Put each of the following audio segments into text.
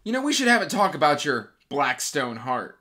You know, we should have a talk about your Blackstone heart.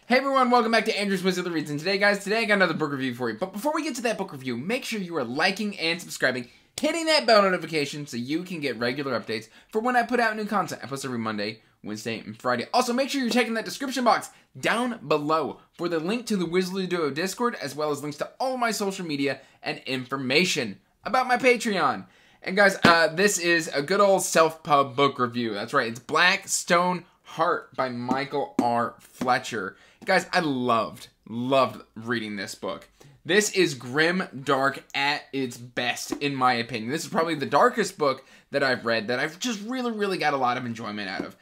Hey everyone, welcome back to Andrew's Wizard of the Reads, and today I got another book review for you. But before we get to that book review, make sure you are liking and subscribing, hitting that bell notification so you can get regular updates for when I put out new content. I post every Monday, Wednesday, and Friday. Also, make sure you're checking that description box down below for the link to the Wizardly Duo Discord, as well as links to all of my social media and information about my Patreon. And guys, this is a good old self-pub book review. That's right, it's Blackstone Heart by Michael R. Fletcher. Guys, I loved reading this book. This is Grimdark at its best, in my opinion. This is probably the darkest book that I've read that I've just really got a lot of enjoyment out of.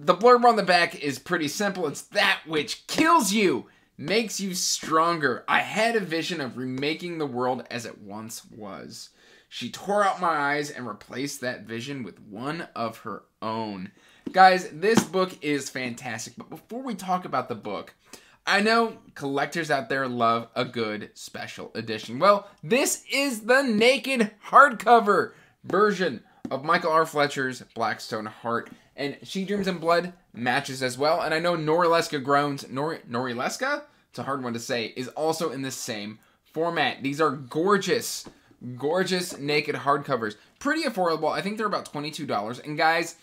The blurb on the back is pretty simple. It's that which kills you makes you stronger. I had a vision of remaking the world as it once was. She tore out my eyes and replaced that vision with one of her own. Guys, this book is fantastic, but before we talk about the book, I know collectors out there love a good special edition. Well, this is the naked hardcover version of Michael R. Fletcher's Blackstone Heart, and She Dreams in Blood matches as well, and I know Norileska Groans, Norileska? It's a hard one to say, is also in the same format. These are gorgeous naked hardcovers. Pretty affordable. I think they're about $22, and guys,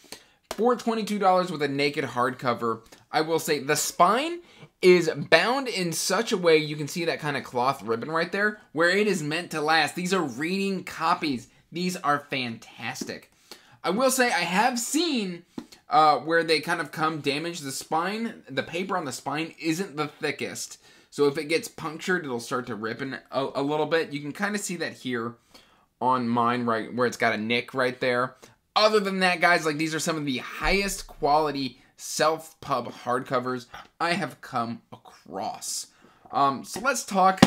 for $22 with a naked hardcover, I will say the spine is bound in such a way, you can see that kind of cloth ribbon right there, where it is meant to last. These are reading copies. These are fantastic. I will say I have seen where they kind of come damaged. The spine, the paper on the spine isn't the thickest. So if it gets punctured, it'll start to rip in a little bit. You can kind of see that here on mine, right where it's got a nick right there. Other than that, guys, like these are some of the highest quality self-pub hardcovers I have come across. So let's talk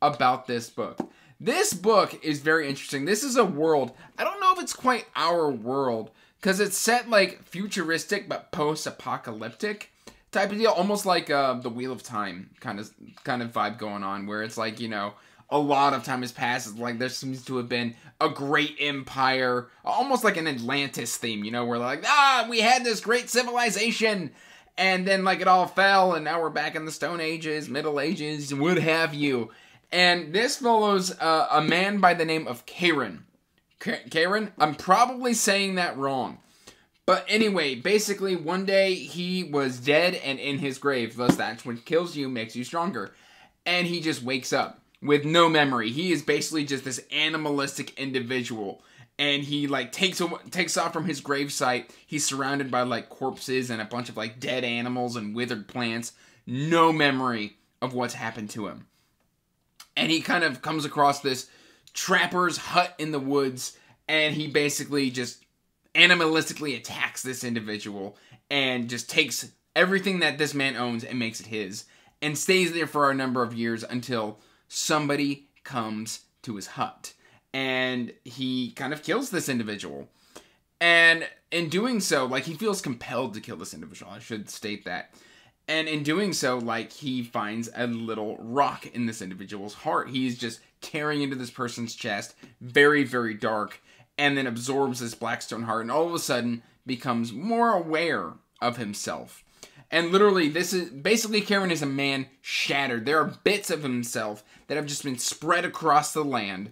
about this book. This book is very interesting. This is a world, I don't know if it's quite our world, because it's set like futuristic but post-apocalyptic type of deal. Almost like the Wheel of Time kind of vibe going on, where it's like, you know, a lot of time has passed. It's like there seems to have been a great empire, almost like an Atlantis theme, you know, where like, we had this great civilization, and then like it all fell, and now we're back in the Stone Ages, Middle Ages, what have you. And this follows a man by the name of Karen. Karen? I'm probably saying that wrong. But anyway, basically one day he was dead and in his grave, thus that's what kills you, makes you stronger. And he just wakes up with no memory. He is basically just this animalistic individual, and he like takes off from his gravesite. He's surrounded by like corpses and a bunch of like dead animals and withered plants. No memory of what's happened to him. And he kind of comes across this trapper's hut in the woods, and he basically just animalistically attacks this individual and just takes everything that this man owns and makes it his, and stays there for a number of years until somebody comes to his hut, and he kind of kills this individual. And in doing so, like, he feels compelled to kill this individual, I should state that. And in doing so, like, he finds a little rock in this individual's heart. He's just tearing into this person's chest, very dark, and then absorbs this Blackstone heart, and all of a sudden becomes more aware of himself. And literally, this is basically, Karen is a man shattered. There are bits of himself that have just been spread across the land,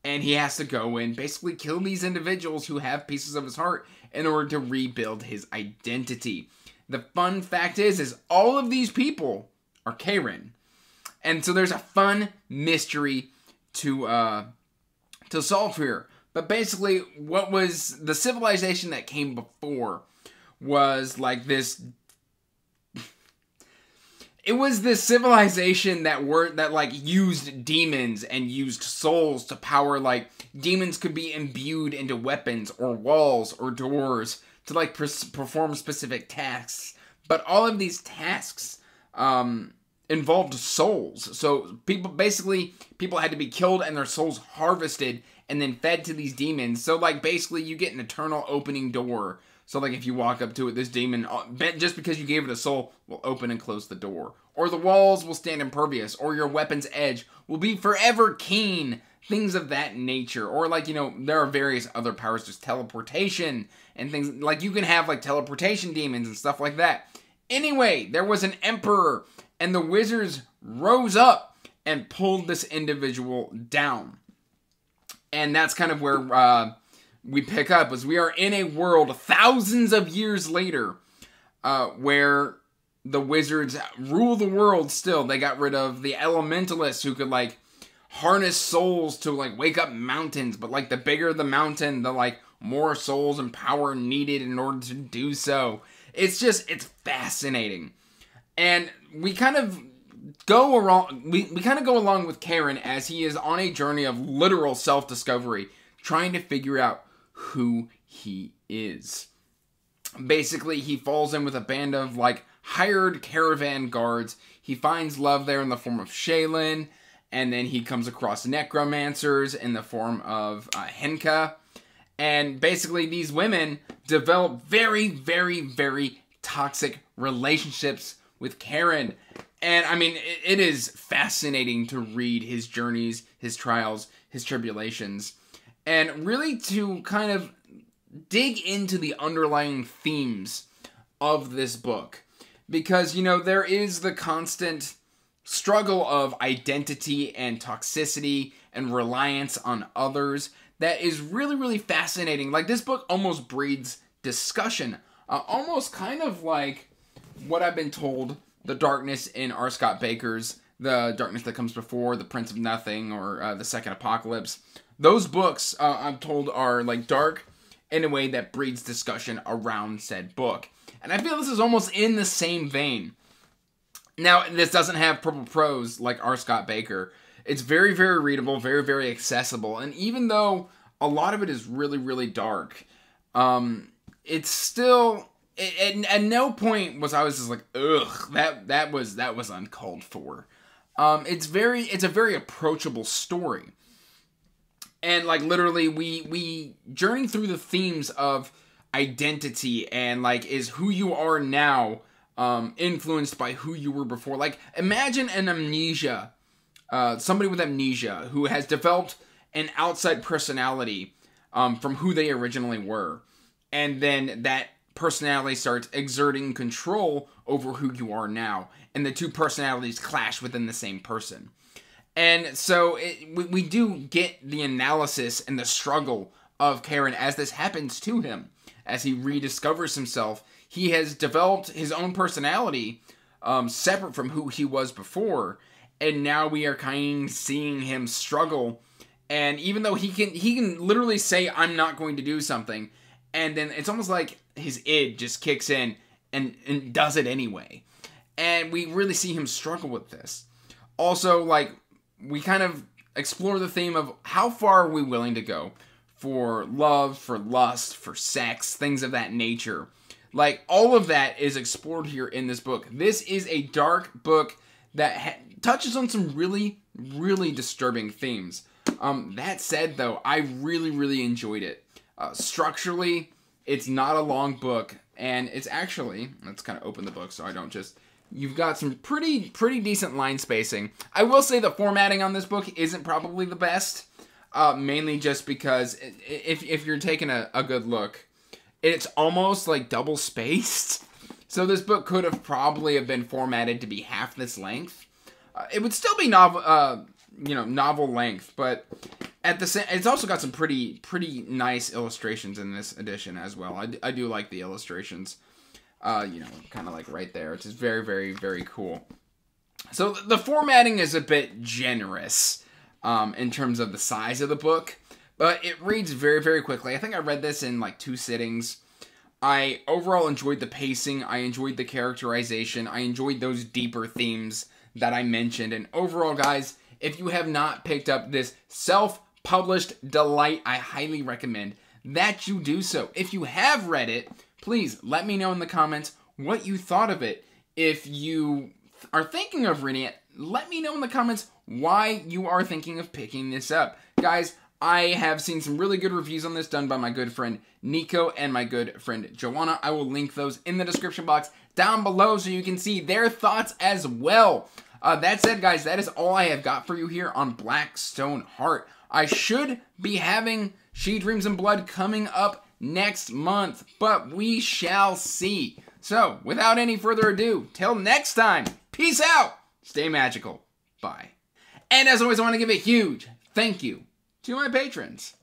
and he has to go and basically kill these individuals who have pieces of his heart in order to rebuild his identity. The fun fact is all of these people are Karen, and so there's a fun mystery to solve here. But basically, what was the civilization that came before was like this. It was this civilization that like used demons and used souls to power, like, demons could be imbued into weapons or walls or doors to like perform specific tasks. But all of these tasks involved souls. So people had to be killed and their souls harvested and then fed to these demons. So like basically you get an eternal opening door. So like if you walk up to it, this demon, just because you gave it a soul, will open and close the door. or the walls will stand impervious, or your weapon's edge will be forever keen. Things of that nature. Or like, you know, there are various other powers, just teleportation and things. Like, you can have like teleportation demons and stuff like that. Anyway, there was an emperor, and the wizards rose up and pulled this individual down. And that's kind of where we pick up, as we are in a world thousands of years later, where the wizards rule the world still. They got rid of the elementalists who could like harness souls to like wake up mountains, but like the bigger the mountain, the like more souls and power needed in order to do so. It's fascinating. And we kind of go around, we kind of go along with Karen as he is on a journey of literal self-discovery, trying to figure out who he is. Basically, he falls in with a band of like hired caravan guards. He finds love there in the form of Shaylin, and then he comes across necromancers in the form of Henka. And basically, these women develop very, very, very toxic relationships with Karen. And I mean, it is fascinating to read his journeys, his trials, his tribulations, and really to kind of dig into the underlying themes of this book. Because, you know, there is the constant struggle of identity and toxicity and reliance on others that is really, really fascinating. Like, this book almost breeds discussion. Almost kind of like what I've been told, the darkness in R. Scott Baker's The Darkness That Comes Before, The Prince of Nothing, or The Second Apocalypse. Those books, I'm told, are like dark in a way that breeds discussion around said book. And I feel this is almost in the same vein. Now, this doesn't have purple prose like R. Scott Baker. It's very, very readable, very, very accessible. And even though a lot of it is really, really dark, it's still... At no point was I just like, ugh, that was uncalled for. It's a very approachable story. And like literally we journey through the themes of identity and like, is who you are now influenced by who you were before. Like, imagine an amnesia, somebody with amnesia who has developed an outside personality from who they originally were. And then that personality starts exerting control over who you are now. And the two personalities clash within the same person. And so we do get the analysis and the struggle of Karen as this happens to him. As he rediscovers himself, he has developed his own personality separate from who he was before. And now we are kind of seeing him struggle. And even though he can literally say, I'm not going to do something. And then it's almost like his id just kicks in and does it anyway. And we really see him struggle with this. Also, like, we kind of explore the theme of how far are we willing to go for love, for lust, for sex, things of that nature. Like, all of that is explored here in this book. This is a dark book that touches on some really, really disturbing themes. That said, though, I really, really enjoyed it. Structurally, it's not a long book, and it's actually, let's kind of open the book so I don't just... You've got some pretty decent line spacing. I will say the formatting on this book isn't probably the best, mainly just because if you're taking a good look, it's almost like double spaced. So this book could have probably been formatted to be half this length. It would still be novel length, but at the same, it's also got some pretty nice illustrations in this edition as well. I do like the illustrations. Kind of like right there. It's just very, very, very cool. So the formatting is a bit generous in terms of the size of the book, but it reads very, very quickly. I think I read this in like 2 sittings. I overall enjoyed the pacing. I enjoyed the characterization. I enjoyed those deeper themes that I mentioned. And overall, guys, if you have not picked up this self-published delight, I highly recommend that you do so. If you have read it, please let me know in the comments what you thought of it. If you are thinking of reading it, let me know in the comments why you are thinking of picking this up. Guys, I have seen some really good reviews on this done by my good friend Nico and my good friend Joanna. I will link those in the description box down below so you can see their thoughts as well. That said, guys, that is all I have got for you here on Blackstone Heart. I should be having She Dreams in Blood coming up next month, but we shall see. So, without any further ado, till next time, peace out, stay magical, bye. And as always, I want to give a huge thank you to my patrons.